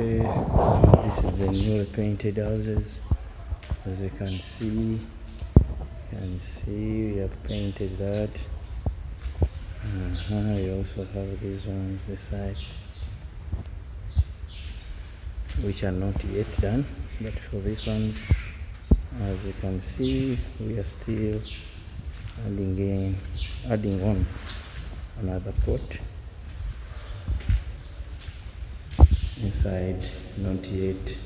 Okay, this is the newly painted houses. As you can see, we have painted that. We also have these ones this side, which are not yet done, but for these ones, as you can see, we are still adding on another pot inside. Not yet.